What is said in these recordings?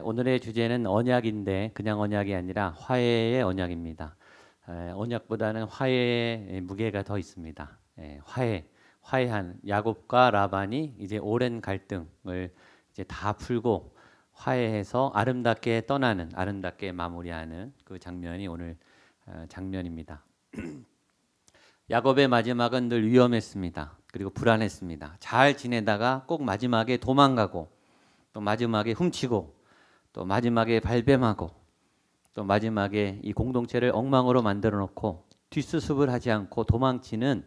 오늘의 주제는 언약인데 그냥 언약이 아니라 화해의 언약입니다. 언약보다는 화해의 무게가 더 있습니다. 화해한 야곱과 라반이 이제 오랜 갈등을 이제 다 풀고 화해해서 아름답게 떠나는, 아름답게 마무리하는 그 장면이 오늘 장면입니다. 야곱의 마지막은 늘 위험했습니다. 그리고 불안했습니다. 잘 지내다가 꼭 마지막에 도망가고 또 마지막에 훔치고 또 마지막에 발뺌하고 또 마지막에 이 공동체를 엉망으로 만들어 놓고 뒷수습을 하지 않고 도망치는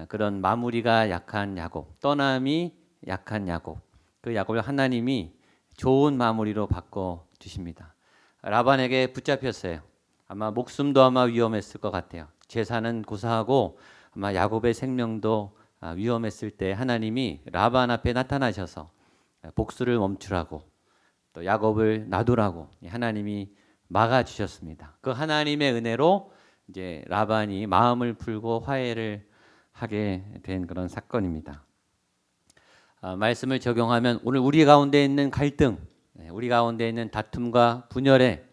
그런 마무리가 약한 야곱, 떠남이 약한 야곱, 그 야곱을 하나님이 좋은 마무리로 바꿔 주십니다. 라반에게 붙잡혔어요. 아마 목숨도 아마 위험했을 것 같아요. 재산은 고사하고 아마 야곱의 생명도 위험했을 때 하나님이 라반 앞에 나타나셔서 복수를 멈추라고 또 야곱을 놔두라고 하나님이 막아 주셨습니다. 그 하나님의 은혜로 이제 라반이 마음을 풀고 화해를 하게 된 그런 사건입니다. 말씀을 적용하면 오늘 우리 가운데 있는 갈등, 우리 가운데 있는 다툼과 분열의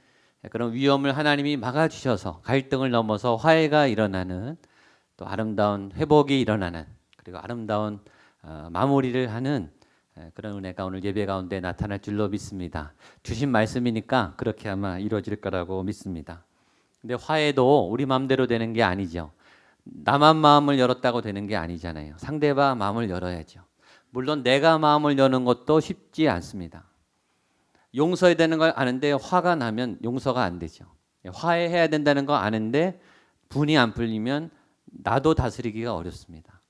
그런 위험을 하나님이 막아 주셔서 갈등을 넘어서 화해가 일어나는 또 아름다운 회복이 일어나는 그리고 아름다운 마무리를 하는 그런 은혜가 오늘 예배 가운데 나타날 줄로 믿습니다. 주신 말씀이니까 그렇게 아마 이루어질 거라고 믿습니다. 근데 화해도 우리 마음대로 되는 게 아니죠. 나만 마음을 열었다고 되는 게 아니잖아요. 상대방 마음을 열어야죠. 물론 내가 마음을 여는 것도 쉽지 않습니다. 용서해야 되는 걸 아는데 화가 나면 용서가 안 되죠. 화해해야 된다는 거 아는데 분이 안 풀리면 나도 다스리기가 어렵습니다.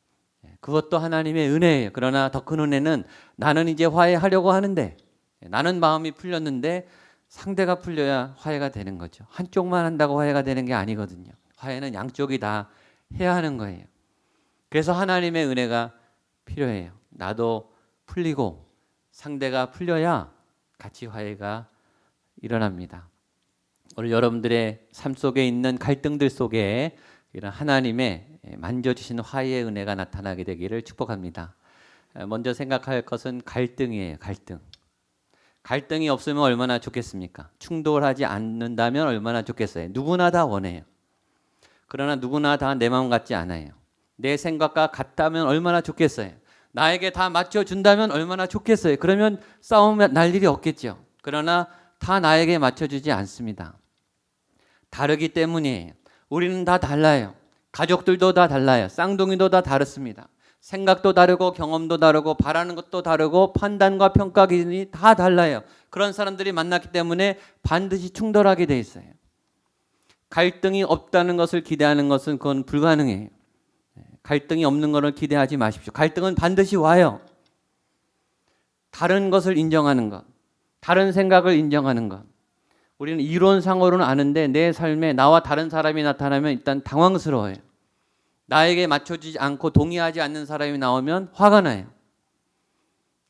그것도 하나님의 은혜예요. 그러나 더 큰 은혜는 나는 이제 화해하려고 하는데 나는 마음이 풀렸는데 상대가 풀려야 화해가 되는 거죠. 한쪽만 한다고 화해가 되는 게 아니거든요. 화해는 양쪽이 다 해야 하는 거예요. 그래서 하나님의 은혜가 필요해요. 나도 풀리고 상대가 풀려야 같이 화해가 일어납니다. 오늘 여러분들의 삶 속에 있는 갈등들 속에 이런 하나님의 만져주시는 화해의 은혜가 나타나게 되기를 축복합니다. 먼저 생각할 것은 갈등이에요. 갈등이 없으면 얼마나 좋겠습니까? 충돌하지 않는다면 얼마나 좋겠어요. 누구나 다 원해요. 그러나 누구나 다 내 마음 같지 않아요. 내 생각과 같다면 얼마나 좋겠어요. 나에게 다 맞춰준다면 얼마나 좋겠어요. 그러면 싸움 날 일이 없겠죠. 그러나 다 나에게 맞춰주지 않습니다. 다르기 때문이에요. 우리는 다 달라요. 가족들도 다 달라요. 쌍둥이도 다 다릅니다. 생각도 다르고 경험도 다르고 바라는 것도 다르고 판단과 평가 기준이 다 달라요. 그런 사람들이 만났기 때문에 반드시 충돌하게 돼 있어요. 갈등이 없다는 것을 기대하는 것은 그건 불가능해요. 갈등이 없는 것을 기대하지 마십시오. 갈등은 반드시 와요. 다른 것을 인정하는 것, 다른 생각을 인정하는 것. 우리는 이론상으로는 아는데 내 삶에 나와 다른 사람이 나타나면 일단 당황스러워요. 나에게 맞춰주지 않고 동의하지 않는 사람이 나오면 화가 나요.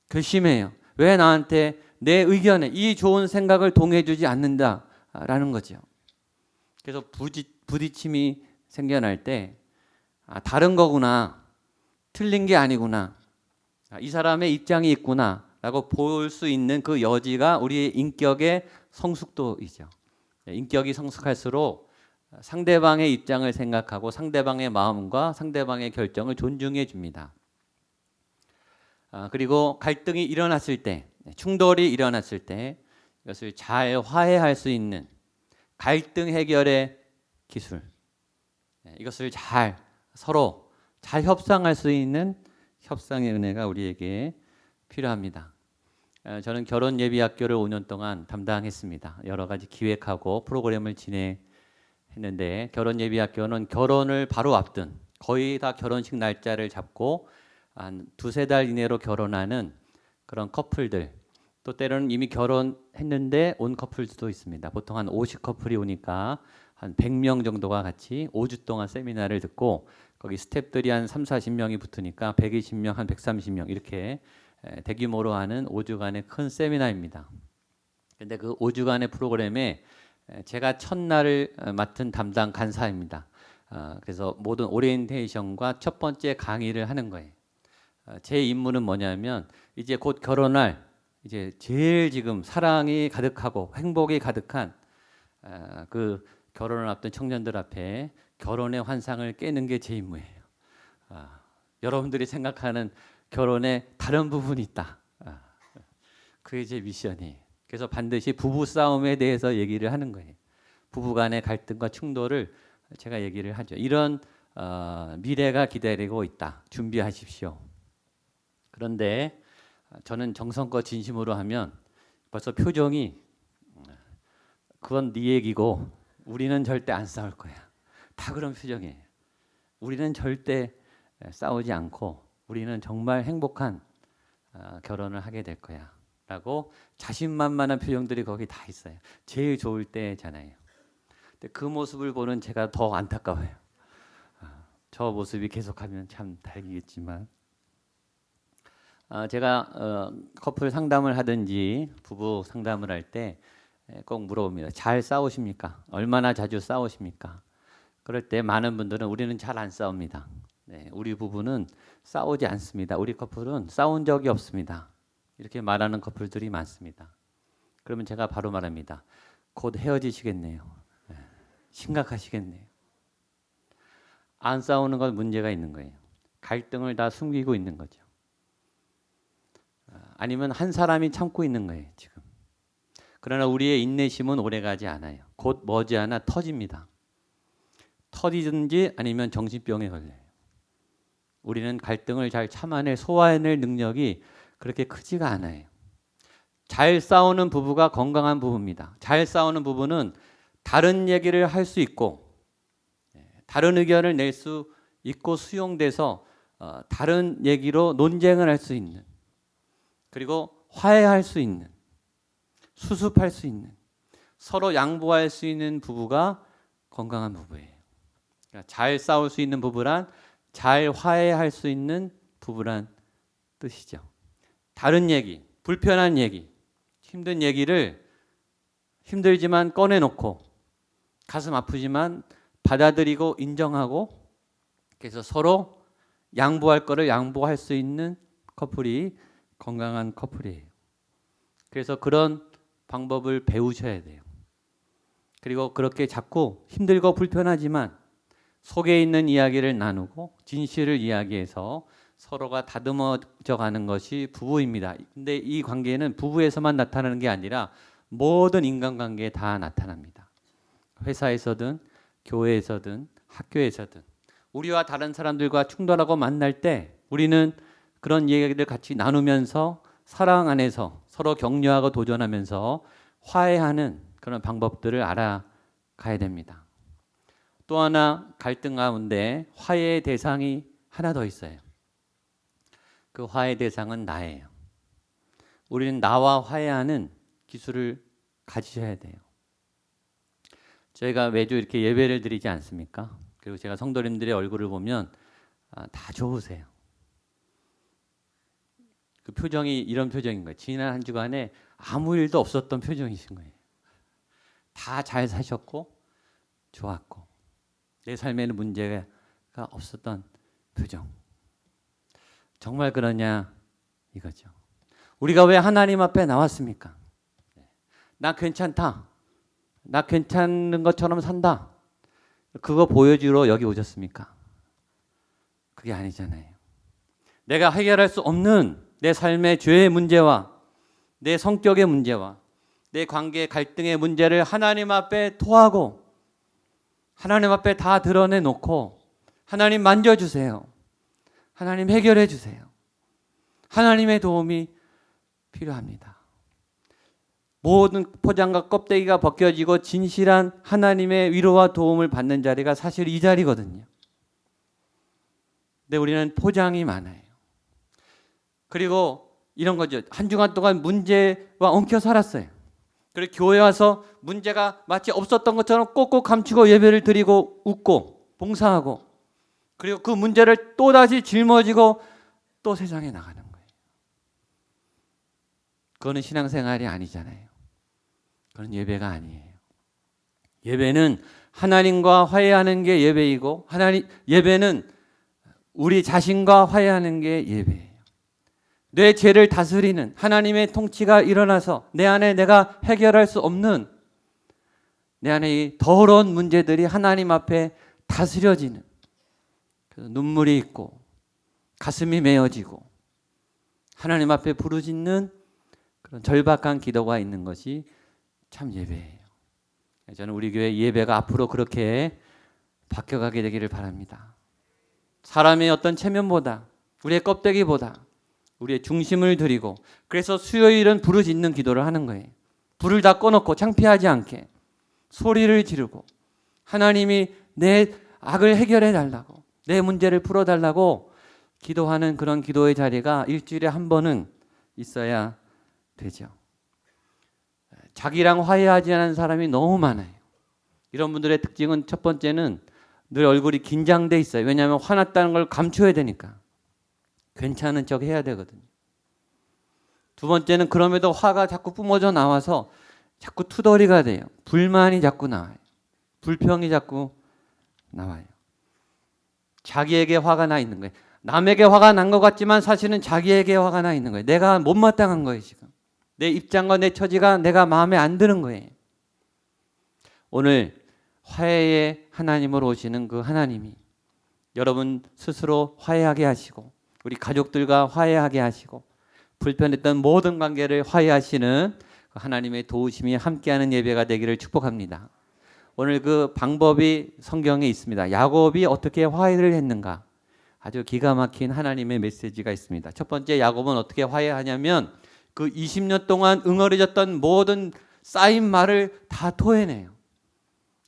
괘씸해요. 왜 나한테 내 의견에 이 좋은 생각을 동의해주지 않는다라는 거죠. 그래서 부딪힘이 생겨날 때 다른 거구나, 틀린 게 아니구나, 이 사람의 입장이 있구나 라고 볼 수 있는 그 여지가 우리의 인격의 성숙도이죠. 인격이 성숙할수록 상대방의 입장을 생각하고 상대방의 마음과 상대방의 결정을 존중해 줍니다. 그리고 갈등이 일어났을 때, 충돌이 일어났을 때 이것을 잘 화해할 수 있는 갈등 해결의 기술, 이것을 서로 잘 협상할 수 있는 협상의 은혜가 우리에게 필요합니다. 저는 결혼 예비학교를 5년 동안 담당했습니다. 여러 가지 기획하고 프로그램을 진행했는데 결혼 예비학교는 결혼을 바로 앞둔 거의 다 결혼식 날짜를 잡고 한 두세 달 이내로 결혼하는 그런 커플들, 또 때로는 이미 결혼했는데 온 커플도 있습니다. 보통 한 50커플이 오니까 한 100명 정도가 같이 5주 동안 세미나를 듣고 거기 스태프들이 한 3, 40명이 붙으니까 120명, 한 130명 이렇게 대규모로 하는 5주간의 큰 세미나입니다. 근데 그 5주간의 프로그램에 제가 첫날을 맡은 담당 간사입니다. 그래서 모든 오리엔테이션과 첫 번째 강의를 하는 거예요. 제 임무는 뭐냐면 이제 곧 결혼할 이제 제일 지금 사랑이 가득하고 행복이 가득한 그 결혼을 앞둔 청년들 앞에 결혼의 환상을 깨는 게 제 임무예요. 여러분들이 생각하는 결혼에 다른 부분이 있다. 그게 제 미션이에요. 그래서 반드시 부부 싸움에 대해서 얘기를 하는 거예요. 부부 간의 갈등과 충돌을 제가 얘기를 하죠. 이런 미래가 기다리고 있다. 준비하십시오. 그런데 저는 정성껏 진심으로 하면 벌써 표정이 그건 네 얘기고 우리는 절대 안 싸울 거야. 다 그런 표정이에요. 우리는 절대 싸우지 않고 우리는 정말 행복한 결혼을 하게 될 거야. 라고 자신만만한 표정들이 거기 다 있어요. 제일 좋을 때잖아요. 근데 그 모습을 보는 제가 더 안타까워요. 저 모습이 계속하면 참 다르겠지만 제가 커플 상담을 하든지 부부 상담을 할 때 꼭 물어봅니다. 잘 싸우십니까? 얼마나 자주 싸우십니까? 그럴 때 많은 분들은 우리는 잘 안 싸웁니다. 네, 우리 부부는 싸우지 않습니다. 우리 커플은 싸운 적이 없습니다. 이렇게 말하는 커플들이 많습니다. 그러면 제가 바로 말합니다. 곧 헤어지시겠네요. 네, 심각하시겠네요. 안 싸우는 건 문제가 있는 거예요. 갈등을 다 숨기고 있는 거죠. 아니면 한 사람이 참고 있는 거예요, 지금. 그러나 우리의 인내심은 오래가지 않아요. 곧 머지않아 터집니다. 터지든지 아니면 정신병에 걸려요. 우리는 갈등을 잘 참아낼, 소화해낼 능력이 그렇게 크지가 않아요. 잘 싸우는 부부가 건강한 부부입니다. 잘 싸우는 부부는 다른 얘기를 할 수 있고 다른 의견을 낼 수 있고 수용돼서 다른 얘기로 논쟁을 할 수 있는, 그리고 화해할 수 있는, 수습할 수 있는, 서로 양보할 수 있는 부부가 건강한 부부예요. 그러니까 잘 싸울 수 있는 부부란 잘 화해할 수 있는 부부란 뜻이죠. 다른 얘기, 불편한 얘기, 힘든 얘기를 힘들지만 꺼내놓고 가슴 아프지만 받아들이고 인정하고 그래서 서로 양보할 거를 양보할 수 있는 커플이 건강한 커플이에요. 그래서 그런 방법을 배우셔야 돼요. 그리고 그렇게 자꾸 힘들고 불편하지만 속에 있는 이야기를 나누고 진실을 이야기해서 서로가 다듬어져 가는 것이 부부입니다. 근데 이 관계는 부부에서만 나타나는 게 아니라 모든 인간관계에 다 나타납니다. 회사에서든 교회에서든 학교에서든 우리와 다른 사람들과 충돌하고 만날 때 우리는 그런 이야기를 같이 나누면서 사랑 안에서 서로 격려하고 도전하면서 화해하는 그런 방법들을 알아가야 됩니다. 또 하나 갈등 가운데 화해의 대상이 하나 더 있어요. 그 화해 대상은 나예요. 우리는 나와 화해하는 기술을 가지셔야 돼요. 저희가 매주 이렇게 예배를 드리지 않습니까? 그리고 제가 성도님들의 얼굴을 보면 다 좋으세요. 그 표정이 이런 표정인 거예요. 지난 한 주간에 아무 일도 없었던 표정이신 거예요. 다 잘 사셨고 좋았고 내 삶에는 문제가 없었던 표정. 정말 그러냐 이거죠. 우리가 왜 하나님 앞에 나왔습니까? 나 괜찮다. 나 괜찮은 것처럼 산다. 그거 보여주러 여기 오셨습니까? 그게 아니잖아요. 내가 해결할 수 없는 내 삶의 죄의 문제와 내 성격의 문제와 내 관계 갈등의 문제를 하나님 앞에 토하고 하나님 앞에 다 드러내놓고 하나님 만져주세요. 하나님 해결해 주세요. 하나님의 도움이 필요합니다. 모든 포장과 껍데기가 벗겨지고 진실한 하나님의 위로와 도움을 받는 자리가 사실 이 자리거든요. 근데 우리는 포장이 많아요. 그리고 이런 거죠. 한 주간 동안 문제와 엉켜 살았어요. 그리고 교회 와서 문제가 마치 없었던 것처럼 꼭꼭 감추고 예배를 드리고 웃고 봉사하고 그리고 그 문제를 또다시 짊어지고 또 세상에 나가는 거예요. 그거는 신앙생활이 아니잖아요. 그건 예배가 아니에요. 예배는 하나님과 화해하는 게 예배이고 예배는 우리 자신과 화해하는 게 예배예요. 내 죄를 다스리는 하나님의 통치가 일어나서 내 안에 내가 해결할 수 없는 내 안에 이 더러운 문제들이 하나님 앞에 다스려지는, 그래서 눈물이 있고 가슴이 메어지고 하나님 앞에 부르짖는 그런 절박한 기도가 있는 것이 참 예배예요. 저는 우리 교회 예배가 앞으로 그렇게 바뀌어가게 되기를 바랍니다. 사람의 어떤 체면보다, 우리의 껍데기보다 우리의 중심을 드리고, 그래서 수요일은 부르짖는 기도를 하는 거예요. 불을 다 꺼놓고 창피하지 않게 소리를 지르고 하나님이 내 악을 해결해 달라고, 내 문제를 풀어 달라고 기도하는 그런 기도의 자리가 일주일에 한 번은 있어야 되죠. 자기랑 화해하지 않은 사람이 너무 많아요. 이런 분들의 특징은 첫 번째는 늘 얼굴이 긴장돼 있어요. 왜냐하면 화났다는 걸 감춰야 되니까. 괜찮은 척 해야 되거든요. 두 번째는 그럼에도 화가 자꾸 뿜어져 나와서 자꾸 투덜이가 돼요. 불만이 자꾸 나와요. 불평이 자꾸 나와요. 자기에게 화가 나 있는 거예요. 남에게 화가 난 것 같지만 사실은 자기에게 화가 나 있는 거예요. 내가 못마땅한 거예요, 지금. 내 입장과 내 처지가 내가 마음에 안 드는 거예요. 오늘 화해의 하나님으로 오시는 그 하나님이 여러분 스스로 화해하게 하시고, 우리 가족들과 화해하게 하시고, 불편했던 모든 관계를 화해하시는 하나님의 도우심이 함께하는 예배가 되기를 축복합니다. 오늘 그 방법이 성경에 있습니다. 야곱이 어떻게 화해를 했는가? 아주 기가 막힌 하나님의 메시지가 있습니다. 첫 번째, 야곱은 어떻게 화해하냐면 그 20년 동안 응어리졌던 모든 쌓인 말을 다 토해내요.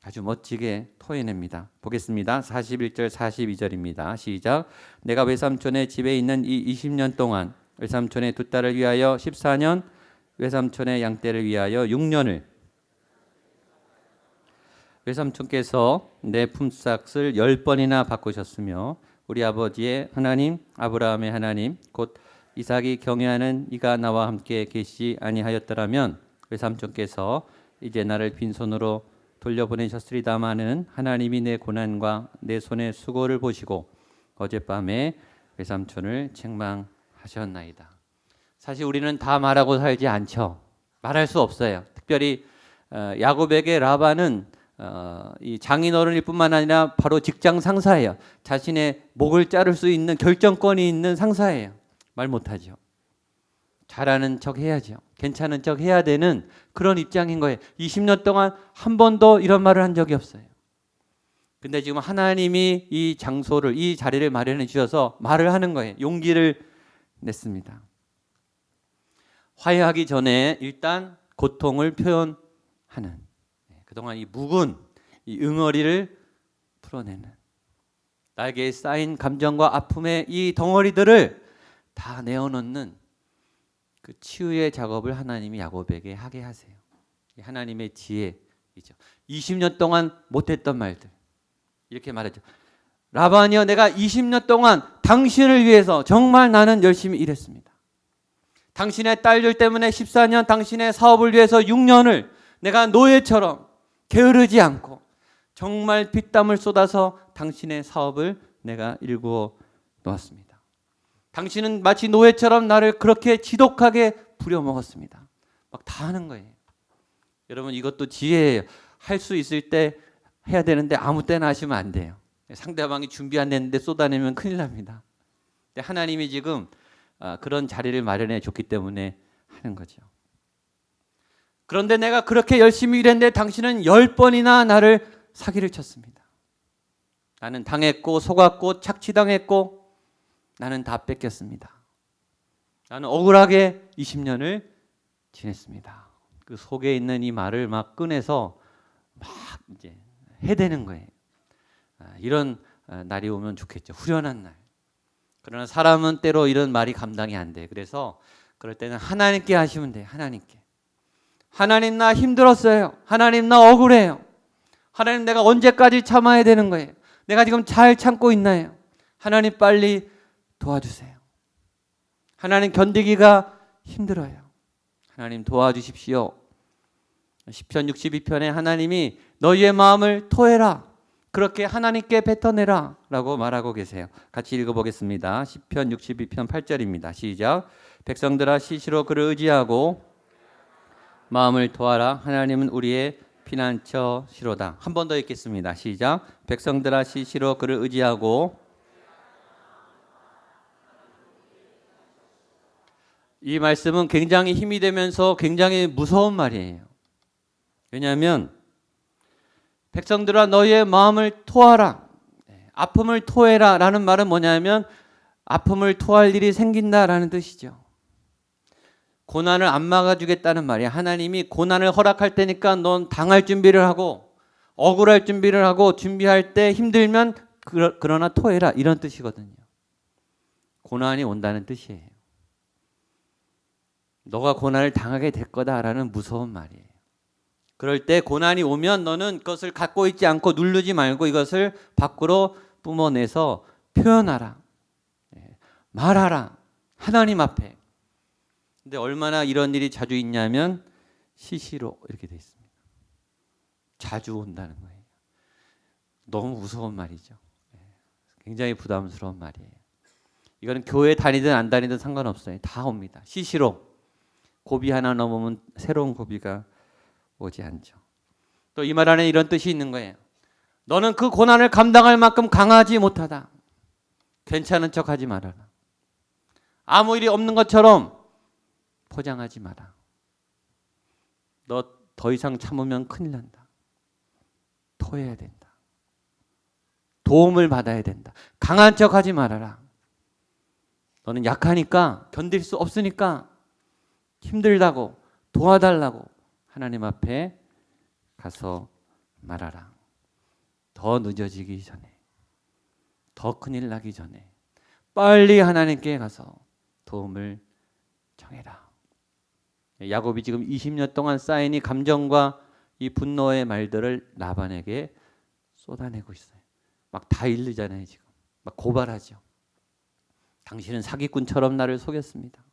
아주 멋지게 토해냅니다. 보겠습니다. 41절 42절입니다. 시작. 내가 외삼촌의 집에 있는 이 20년 동안 외삼촌의 두 딸을 위하여 14년, 외삼촌의 양떼를 위하여 6년을, 외삼촌께서 내 품삯을 10번이나 바꾸셨으며 우리 아버지의 하나님 아브라함의 하나님 곧 이삭이 경외하는 이가 나와 함께 계시지 아니하였더라면 외삼촌께서 이제 나를 빈손으로 돌려보내셨으리다마는 하나님이 내 고난과 내 손의 수고를 보시고 어젯밤에 외삼촌을 책망하셨나이다. 사실 우리는 다 말하고 살지 않죠. 말할 수 없어요. 특별히 야곱에게 라반은 이 장인어른일 뿐만 아니라 바로 직장 상사예요. 자신의 목을 자를 수 있는 결정권이 있는 상사예요. 말 못하죠. 잘하는 척 해야죠. 괜찮은 척 해야 되는 그런 입장인 거예요. 20년 동안 한 번도 이런 말을 한 적이 없어요. 근데 지금 하나님이 이 장소를, 이 자리를 마련해 주셔서 말을 하는 거예요. 용기를 냈습니다. 화해하기 전에 일단 고통을 표현하는, 그동안 이 묵은 이 응어리를 풀어내는, 나에게 쌓인 감정과 아픔의 이 덩어리들을 다 내어놓는 그 치유의 작업을 하나님이 야곱에게 하게 하세요. 하나님의 지혜이죠. 20년 동안 못했던 말들 이렇게 말했죠. 라반이여, 내가 20년 동안 당신을 위해서 정말 나는 열심히 일했습니다. 당신의 딸들 때문에 14년, 당신의 사업을 위해서 6년을 내가 노예처럼 게으르지 않고 정말 핏땀을 쏟아서 당신의 사업을 내가 일구어 놓았습니다. 당신은 마치 노예처럼 나를 그렇게 지독하게 부려먹었습니다. 막 다 하는 거예요. 여러분, 이것도 지혜예요. 할 수 있을 때 해야 되는데 아무 때나 하시면 안 돼요. 상대방이 준비 안 됐는데 쏟아내면 큰일 납니다. 하나님이 지금 그런 자리를 마련해 줬기 때문에 하는 거죠. 그런데 내가 그렇게 열심히 일했는데 당신은 10번이나 나를 사기를 쳤습니다. 나는 당했고 속았고 착취당했고 나는 다 뺏겼습니다. 나는 억울하게 20년을 지냈습니다. 그 속에 있는 이 말을 막 꺼내서 막 이제 해대는 거예요. 이런 날이 오면 좋겠죠. 후련한 날. 그러나 사람은 때로 이런 말이 감당이 안 돼. 그래서 그럴 때는 하나님께 하시면 돼요. 하나님께. 하나님, 나 힘들었어요. 하나님, 나 억울해요. 하나님, 내가 언제까지 참아야 되는 거예요? 내가 지금 잘 참고 있나요? 하나님, 빨리 도와주세요. 하나님, 견디기가 힘들어요. 하나님, 도와주십시오. 시편 62편에 하나님이 너희의 마음을 토해라, 그렇게 하나님께 뱉어내라 라고 말하고 계세요. 같이 읽어보겠습니다. 시편 62편 8절입니다. 시작. 백성들아 시시로 그를 의지하고 마음을 도하라. 하나님은 우리의 피난처시로다. 한 번 더 읽겠습니다. 시작. 백성들아 시시로 그를 의지하고. 이 말씀은 굉장히 힘이 되면서 굉장히 무서운 말이에요. 왜냐하면 백성들아 너희의 마음을 토하라. 아픔을 토해라 라는 말은 뭐냐면 아픔을 토할 일이 생긴다라는 뜻이죠. 고난을 안 막아주겠다는 말이야. 하나님이 고난을 허락할 때니까 넌 당할 준비를 하고 억울할 준비를 하고 준비할 때 힘들면 그러나 토해라 이런 뜻이거든요. 고난이 온다는 뜻이에요. 너가 고난을 당하게 될 거다라는 무서운 말이에요. 그럴 때 고난이 오면 너는 그것을 갖고 있지 않고 누르지 말고 이것을 밖으로 뿜어내서 표현하라. 말하라. 하나님 앞에. 근데 얼마나 이런 일이 자주 있냐면 시시로 이렇게 돼 있습니다. 자주 온다는 거예요. 너무 무서운 말이죠. 굉장히 부담스러운 말이에요. 이거는 교회 다니든 안 다니든 상관없어요. 다 옵니다. 시시로. 고비 하나 넘으면 새로운 고비가 오지 않죠. 또 이 말 안에 이런 뜻이 있는 거예요. 너는 그 고난을 감당할 만큼 강하지 못하다. 괜찮은 척하지 말아라. 아무 일이 없는 것처럼 포장하지 마라. 너 더 이상 참으면 큰일 난다. 토해야 된다. 도움을 받아야 된다. 강한 척하지 말아라. 너는 약하니까 견딜 수 없으니까 힘들다고 도와달라고 하나님 앞에 가서 말하라. 더 늦어지기 전에, 더 큰일 나기 전에 빨리 하나님께 가서 도움을 청해라. 야곱이 지금 20년 동안 쌓인 이 감정과 이 분노의 말들을 라반에게 쏟아내고 있어요. 막 다 잃르잖아요. 지금 막 고발하죠. 당신은 사기꾼처럼 나를 속였습니다.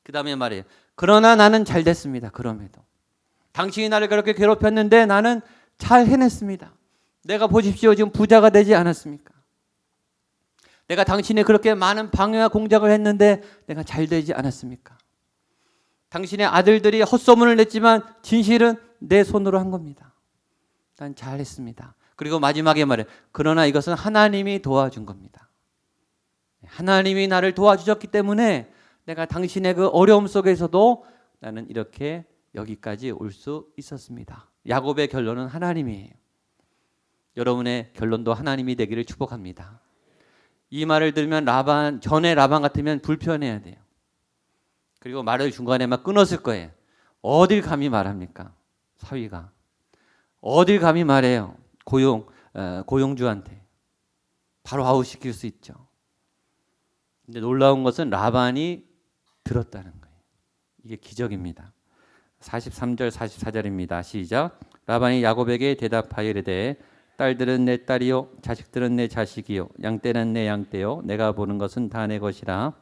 그 다음에 말해요. 그러나 나는 잘 됐습니다. 그럼에도 당신이 나를 그렇게 괴롭혔는데 나는 잘 해냈습니다. 내가 보십시오. 지금 부자가 되지 않았습니까? 내가 당신이 그렇게 많은 방해와 공작을 했는데 내가 잘 되지 않았습니까? 당신의 아들들이 헛소문을 냈지만 진실은 내 손으로 한 겁니다. 난 잘했습니다. 그리고 마지막에 말해. 그러나 이것은 하나님이 도와준 겁니다. 하나님이 나를 도와주셨기 때문에 내가 당신의 그 어려움 속에서도 나는 이렇게 여기까지 올 수 있었습니다. 야곱의 결론은 하나님이에요. 여러분의 결론도 하나님이 되기를 축복합니다. 이 말을 들으면 전에 라반 같으면 불편해야 돼요. 그리고 말을 중간에 막 끊었을 거예요. 어딜 감히 말합니까? 사위가. 어딜 감히 말해요. 고용주한테. 바로 아웃시킬 수 있죠. 근데 놀라운 것은 라반이 들었다는 거예요. 이게 기적입니다. 43절 44절입니다. 시작. 라반이 야곱에게 대답하여 이르되 딸들은 내 딸이요 자식들은 내 자식이요 양떼는 내 양떼요 내가 보는 것은 다 내 것이라.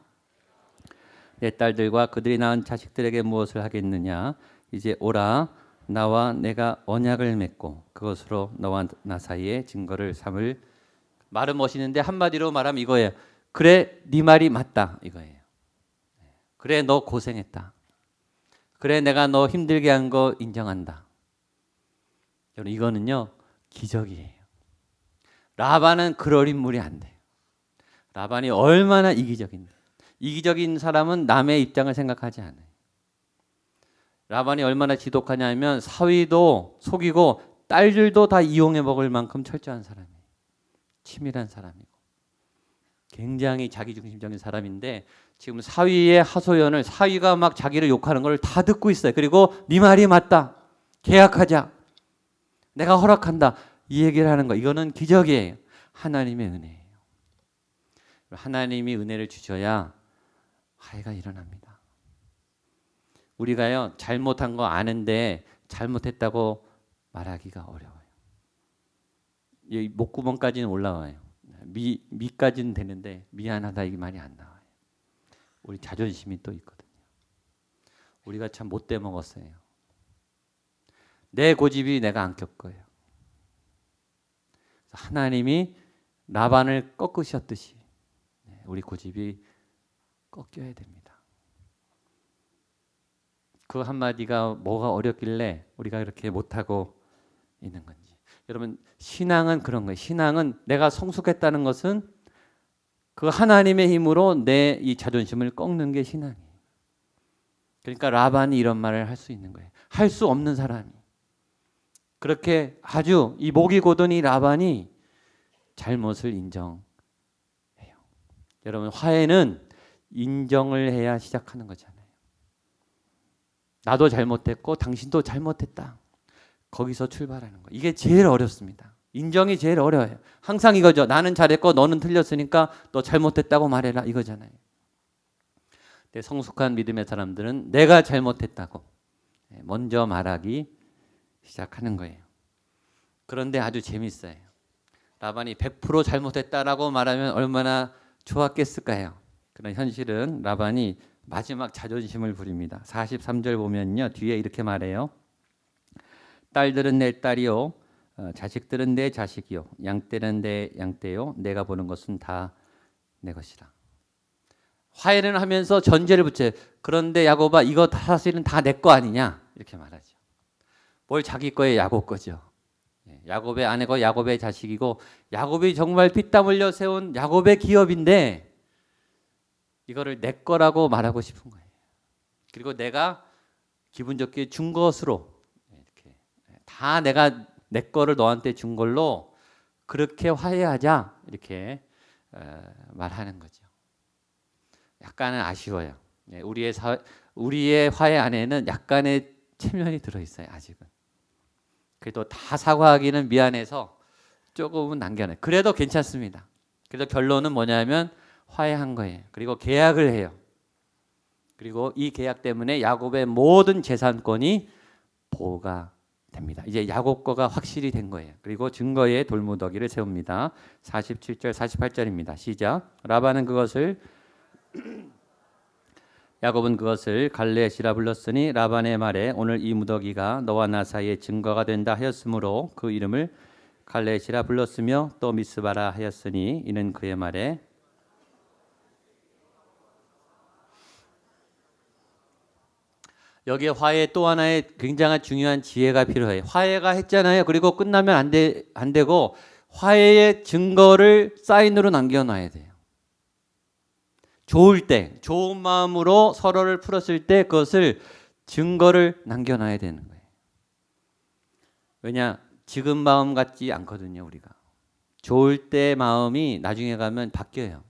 내 딸들과 그들이 낳은 자식들에게 무엇을 하겠느냐. 이제 오라. 나와 내가 언약을 맺고 그것으로 너와 나 사이에 증거를 삼을. 말은 멋있는데 한마디로 말하면 이거예요. 그래 네 말이 맞다 이거예요. 그래 너 고생했다. 그래 내가 너 힘들게 한 거 인정한다. 여러분 이거는요 기적이에요. 라반은 그럴 인물이 안 돼요. 라반이 얼마나 이기적인데. 이기적인 사람은 남의 입장을 생각하지 않아요. 라반이 얼마나 지독하냐면 사위도 속이고 딸들도 다 이용해 먹을 만큼 철저한 사람이에요. 치밀한 사람이고 굉장히 자기중심적인 사람인데 지금 사위의 하소연을 사위가 막 자기를 욕하는 걸 다 듣고 있어요. 그리고 네 말이 맞다. 계약하자. 내가 허락한다. 이 얘기를 하는 거. 이거는 기적이에요. 하나님의 은혜예요. 하나님이 은혜를 주셔야 화해가 일어납니다. 우리가요 잘못한 거 아는데 잘못했다고 말하기가 어려워요. 이 목구멍까지는 올라와요. 미까지는 되는데 미안하다 이 말이 안 나와요. 우리 자존심이 또 있거든요. 우리가 참 못돼 먹었어요. 내 고집이 내가 안 꼈거예요. 하나님이 라반을 꺾으셨듯이 우리 고집이 꺾여야 됩니다. 그 한마디가 뭐가 어렵길래 우리가 이렇게 못하고 있는 건지. 여러분, 신앙은 그런 거예요. 신앙은 내가 성숙했다는 것은 그 하나님의 힘으로 내 이 자존심을 꺾는 게 신앙이에요. 그러니까 라반이 이런 말을 할 수 있는 거예요. 할 수 없는 사람이. 그렇게 아주 이 목이 고든 이 라반이 잘못을 인정해요. 여러분, 화해는 인정을 해야 시작하는 거잖아요. 나도 잘못했고 당신도 잘못했다. 거기서 출발하는 거예요. 이게 제일 어렵습니다. 인정이 제일 어려워요. 항상 이거죠. 나는 잘했고 너는 틀렸으니까 너 잘못했다고 말해라, 이거잖아요. 근데 성숙한 믿음의 사람들은 내가 잘못했다고 먼저 말하기 시작하는 거예요. 그런데 아주 재밌어요. 라반이 100% 잘못했다라고 말하면 얼마나 좋았겠을까요? 그런 현실은 라반이 마지막 자존심을 부립니다. 43절 보면요, 뒤에 이렇게 말해요. 딸들은 내 딸이요, 자식들은 내 자식이요, 양떼는 내 양떼요, 내가 보는 것은 다 내 것이라. 화해는 하면서 전제를 붙여요. 그런데 야곱아, 이거 사실은 다 내 거 아니냐, 이렇게 말하죠. 뭘 자기 거에 야곱 거죠. 야곱의 아내고 야곱의 자식이고 야곱이 정말 피땀 흘려 세운 야곱의 기업인데 이거를 내 거라고 말하고 싶은 거예요. 그리고 내가 기분 좋게 준 것으로 이렇게 다 내가 내 거를 너한테 준 걸로 그렇게 화해하자, 이렇게 말하는 거죠. 약간은 아쉬워요. 우리의 화해 안에는 약간의 체면이 들어있어요. 아직은. 그래도 다 사과하기는 미안해서 조금은 남겨놔요. 그래도 괜찮습니다. 그래서 결론은 뭐냐면 화해한 거예요. 그리고 계약을 해요. 그리고 이 계약 때문에 야곱의 모든 재산권이 보호가 됩니다. 이제 야곱 거가 확실히 된 거예요. 그리고 증거의 돌무더기를 세웁니다. 47절 48절입니다. 시작. 라반은 야곱은 그것을 갈레앗이라 불렀으니 라반의 말에 오늘 이 무더기가 너와 나 사이에 증거가 된다 하였으므로 그 이름을 갈레앗이라 불렀으며 또 미스바라 하였으니 이는 그의 말에 여기에 화해 또 하나의 굉장한 중요한 지혜가 필요해요. 화해가 했잖아요. 그리고 끝나면 안 되고 화해의 증거를 사인으로 남겨놔야 돼요. 좋을 때, 좋은 마음으로 서로를 풀었을 때 그것을 증거를 남겨놔야 되는 거예요. 왜냐? 지금 마음 같지 않거든요, 우리가. 좋을 때 마음이 나중에 가면 바뀌어요.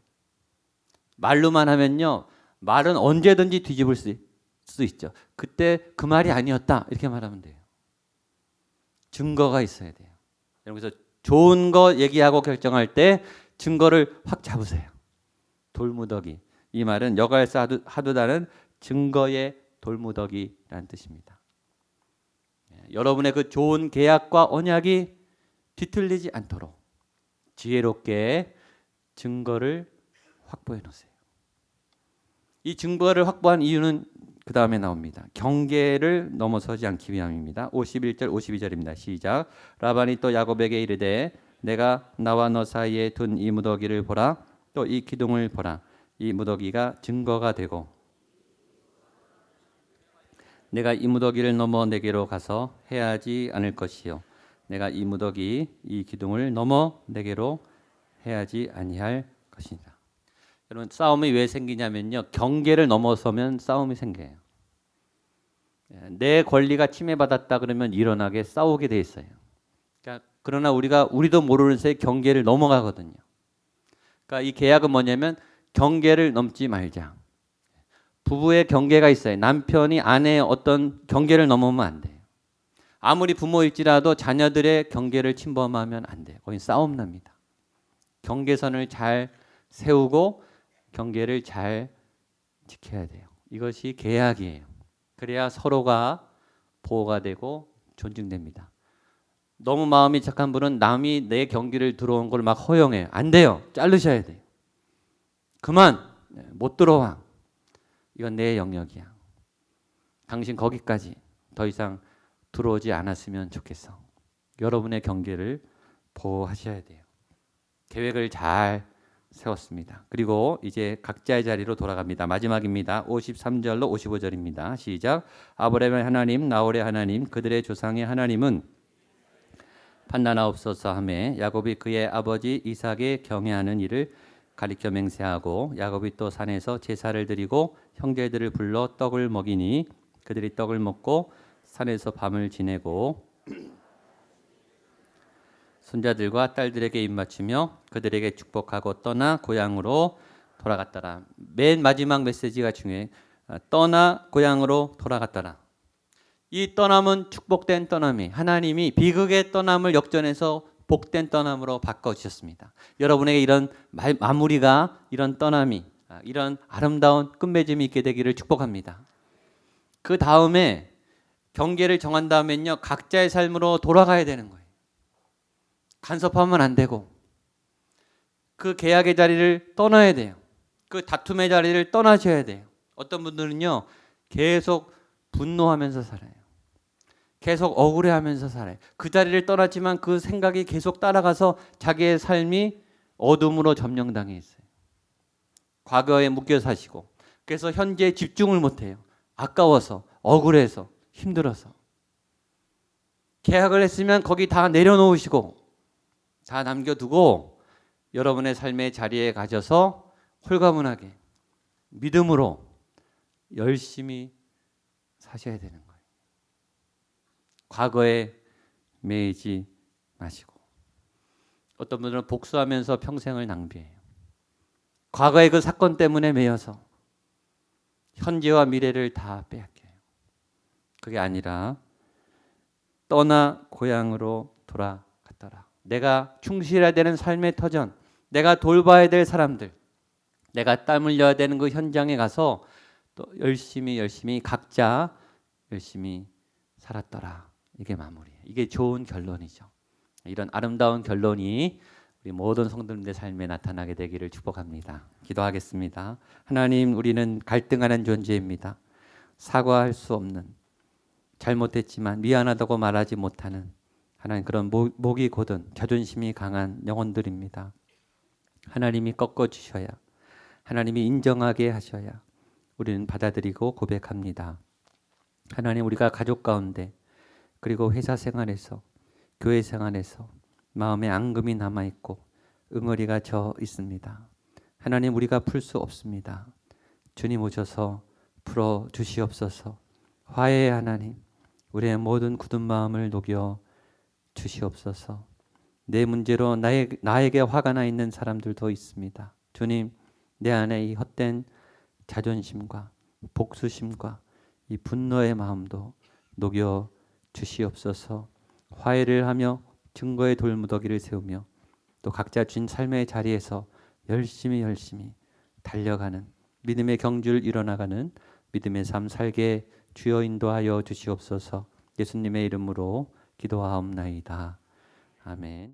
말로만 하면요, 말은 언제든지 뒤집을 수 있죠. 그때 그 말이 아니었다, 이렇게 말하면 돼요. 증거가 있어야 돼요. 그래서 좋은 거 얘기하고 결정할 때 증거를 확 잡으세요. 돌무더기. 이 말은 여가에서 하두다는 증거의 돌무더기라는 뜻입니다. 여러분의 그 좋은 계약과 언약이 뒤틀리지 않도록 지혜롭게 증거를 확보해 놓으세요. 이 증거를 확보한 이유는 그 다음에 나옵니다. 경계를 넘어서지 않기 위함입니다. 51절 52절입니다. 시작. 라반이 또 야곱에게 이르되 내가 나와 너 사이에 둔 이 무더기를 보라. 또 이 기둥을 보라. 이 무더기가 증거가 되고 내가 이 무더기를 넘어 내게로 가서 해하지 않을 것이요 내가 이 무더기 이 기둥을 넘어 내게로 해하지 아니할 것이니라. 여러분, 싸움이 왜 생기냐면요, 경계를 넘어서면 싸움이 생겨요. 내 권리가 침해받았다 그러면 일어나게 싸우게 돼 있어요. 그러나 우리도 모르는 새에 경계를 넘어가거든요. 그러니까 이 계약은 뭐냐면 경계를 넘지 말자. 부부의 경계가 있어요. 남편이 아내의 어떤 경계를 넘으면 안 돼요. 아무리 부모일지라도 자녀들의 경계를 침범하면 안 돼요. 거기 싸움 납니다. 경계선을 잘 세우고 경계를 잘 지켜야 돼요. 이것이 계약이에요. 그래야 서로가 보호가 되고 존중됩니다. 너무 마음이 착한 분은 남이 내 경계를 들어온 걸 막 허용해요. 안 돼요. 자르셔야 돼요. 그만, 못 들어와. 이건 내 영역이야. 당신 거기까지 더 이상 들어오지 않았으면 좋겠어. 여러분의 경계를 보호하셔야 돼요. 계획을 잘 세웠습니다. 그리고 이제 각자의 자리로 돌아갑니다. 마지막입니다. 53절로 55절입니다. 시작. 아브라함의 하나님, 나홀의 하나님, 그들의 조상의 하나님은 판단하옵소서 하매 야곱이 그의 아버지 이삭의 경외하는 일을 가리켜 맹세하고 야곱이 또 산에서 제사를 드리고 형제들을 불러 떡을 먹이니 그들이 떡을 먹고 산에서 밤을 지내고 손자들과 딸들에게 입맞추며 그들에게 축복하고 떠나 고향으로 돌아갔더라. 맨 마지막 메시지가 중요해. 떠나 고향으로 돌아갔더라. 이 떠남은 축복된 떠남이 하나님이 비극의 떠남을 역전해서 복된 떠남으로 바꿔주셨습니다. 여러분에게 이런 마무리가 이런 떠남이 이런 아름다운 끝맺음이 있게 되기를 축복합니다. 그 다음에 경계를 정한 다음엔요 각자의 삶으로 돌아가야 되는 거예요. 간섭하면 안 되고 그 계약의 자리를 떠나야 돼요. 그 다툼의 자리를 떠나셔야 돼요. 어떤 분들은요 계속 분노하면서 살아요. 계속 억울해하면서 살아요. 그 자리를 떠났지만 그 생각이 계속 따라가서 자기의 삶이 어둠으로 점령당해 있어요. 과거에 묶여 사시고 그래서 현재에 집중을 못해요. 아까워서 억울해서 힘들어서 계약을 했으면 거기 다 내려놓으시고 다 남겨두고 여러분의 삶의 자리에 가셔서 홀가분하게 믿음으로 열심히 사셔야 되는 거예요. 과거에 매이지 마시고 어떤 분들은 복수하면서 평생을 낭비해요. 과거의 그 사건 때문에 매여서 현재와 미래를 다 빼앗겨요. 그게 아니라 떠나 고향으로 돌아갔더라. 내가 충실해야 되는 삶의 터전, 내가 돌봐야 될 사람들, 내가 땀 흘려야 되는 그 현장에 가서 또 열심히 각자 열심히 살았더라. 이게 마무리예요. 이게 좋은 결론이죠. 이런 아름다운 결론이 우리 모든 성도님들 삶에 나타나게 되기를 축복합니다. 기도하겠습니다. 하나님, 우리는 갈등하는 존재입니다. 사과할 수 없는, 잘못했지만 미안하다고 말하지 못하는 하나님 그런 목이 곧은 자존심이 강한 영혼들입니다. 하나님이 꺾어주셔야, 하나님이 인정하게 하셔야 우리는 받아들이고 고백합니다. 하나님, 우리가 가족 가운데 그리고 회사 생활에서 교회 생활에서 마음에 앙금이 남아있고 응어리가 져 있습니다. 하나님, 우리가 풀 수 없습니다. 주님 오셔서 풀어주시옵소서. 화해의 하나님, 우리의 모든 굳은 마음을 녹여 주시옵소서. 내 문제로 나에게 화가 나 있는 사람들도 있습니다. 주님, 내 안에 이 헛된 자존심과 복수심과 이 분노의 마음도 녹여 주시옵소서. 화해를 하며 증거의 돌무더기를 세우며 또 각자 준 삶의 자리에서 열심히 달려가는 믿음의 경주를 이뤄나가는 믿음의 삶 살게 주여 인도하여 주시옵소서. 예수님의 이름으로 기도하옵나이다. 아멘.